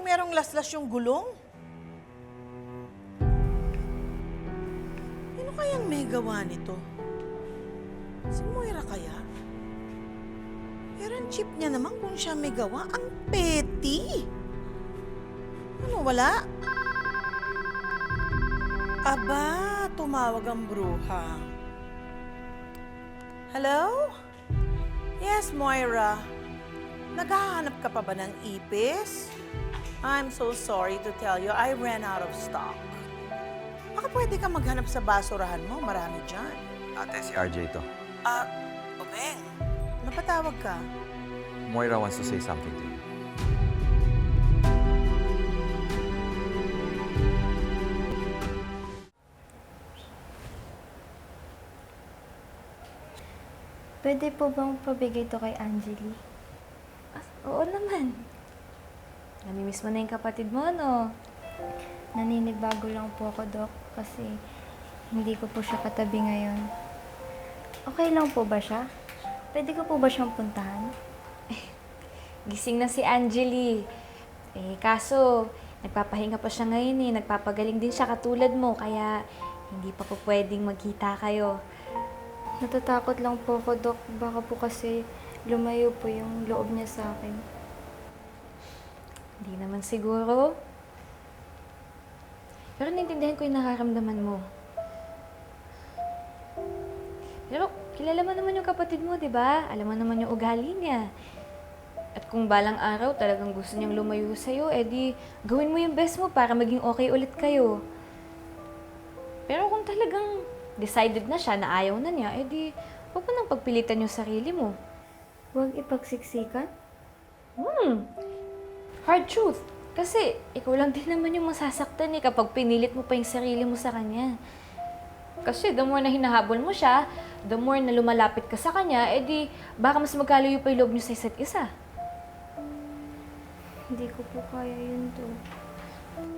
bang merong laslas yung gulong? Ano kayang may gawa nito? Si Moira kaya? Pero ang cheap niya naman kung siya may gawa. Ang petty! Ano, wala? Aba, tumawag ang bruha. Hello? Yes, Moira. Naghahanap ka pa ba ng ipis? I'm so sorry to tell you, I ran out of stock. Baka pwede ka maghanap sa basurahan mo, marami dyan. Ate, si RJ to. Obeng, napatawag ka? Moira wants to say something to you. Pwede po bang pabigay to kay Angeli? Oo naman. Namimiss mo na yung kapatid mo, no? Naninibago lang po ako, Dok, kasi hindi ko po siya katabi ngayon. Okay lang po ba siya? Pwede ko po ba siyang puntahan? Gising na si Angeli. Kaso, nagpapahinga pa siya ngayon eh. Nagpapagaling din siya katulad mo, kaya hindi pa po pwedeng magkita kayo. Natatakot lang po ako, Dok. Baka po kasi lumayo po yung loob niya sa akin. Hindi naman siguro. Pero naintindihan ko yung nararamdaman mo. Pero kilala mo naman yung kapatid mo, di ba? Alam mo naman yung ugali niya. At kung balang araw talagang gusto niyang lumayo sa'yo, edi gawin mo yung best mo para maging okay ulit kayo. Pero kung talagang decided na siya na ayaw na niya, edi huwag mo nang pagpilitan yung sarili mo. Huwag ipagsiksikan? Hard truth. Kasi ikaw lang din naman yung masasaktan eh kapag pinilit mo pa yung sarili mo sa kanya. Kasi the more na hinahabol mo siya, the more na lumalapit ka sa kanya, edi baka mas magkalayo pa yung loob niyo sa isa't isa. Hindi ko po kaya yun, Dok.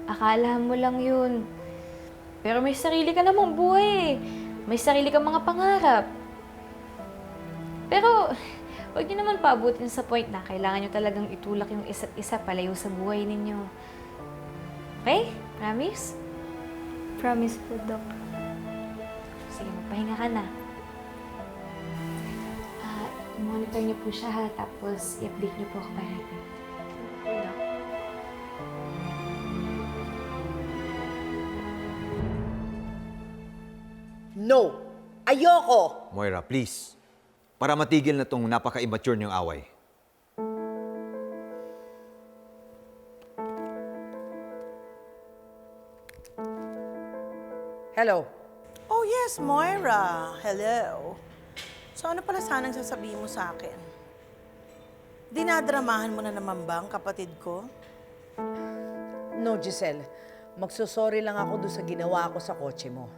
Akala mo lang yun. Pero may sarili ka namang buhay eh. May sarili kang mga pangarap. Pero, huwag niyo naman paabutin sa point na kailangan niyo talagang itulak yung isa't isa palayo sa buhay ninyo. Okay? Promise? Promise po, Dok. Sige, magpahinga ka na. Monitor niyo po siya ha, tapos i-update niyo po ako parati. Doc. No! Ayoko! Moira, please. Para matigil na tong napaka-immature niyong away. Hello. Oh yes, Moira. Hello. So ano pala sanang sasabihin mo sa akin? Dinadramahan mo na naman ba ang kapatid ko? No, Giselle. Magsusorry lang ako doon sa ginawa ko sa kotse mo.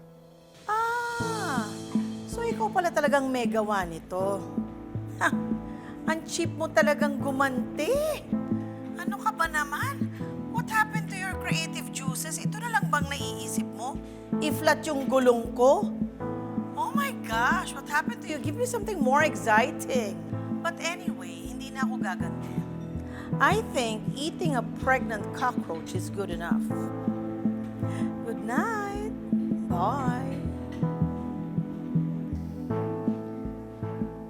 So ikaw pala talagang may gawa nito. Ha, ang cheap mo talagang gumanti. Ano ka ba naman? What happened to your creative juices? Ito na lang bang naiisip mo? I-flat yung gulong ko? Oh my gosh, what happened to you? Give me something more exciting. But anyway, hindi na ako gaganti. I think eating a pregnant cockroach is good enough. Good night. Bye.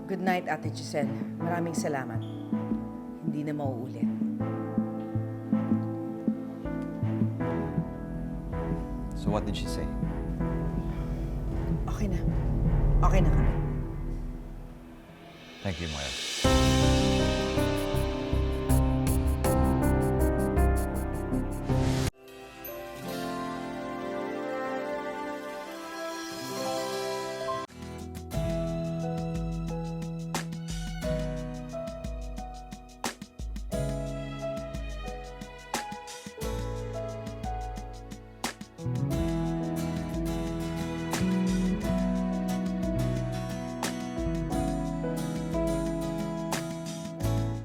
Good night, Ate Giselle. Maraming salamat. Hindi na mauulit. So what did she say? Okay na. Okay na kami. Thank you, Moira.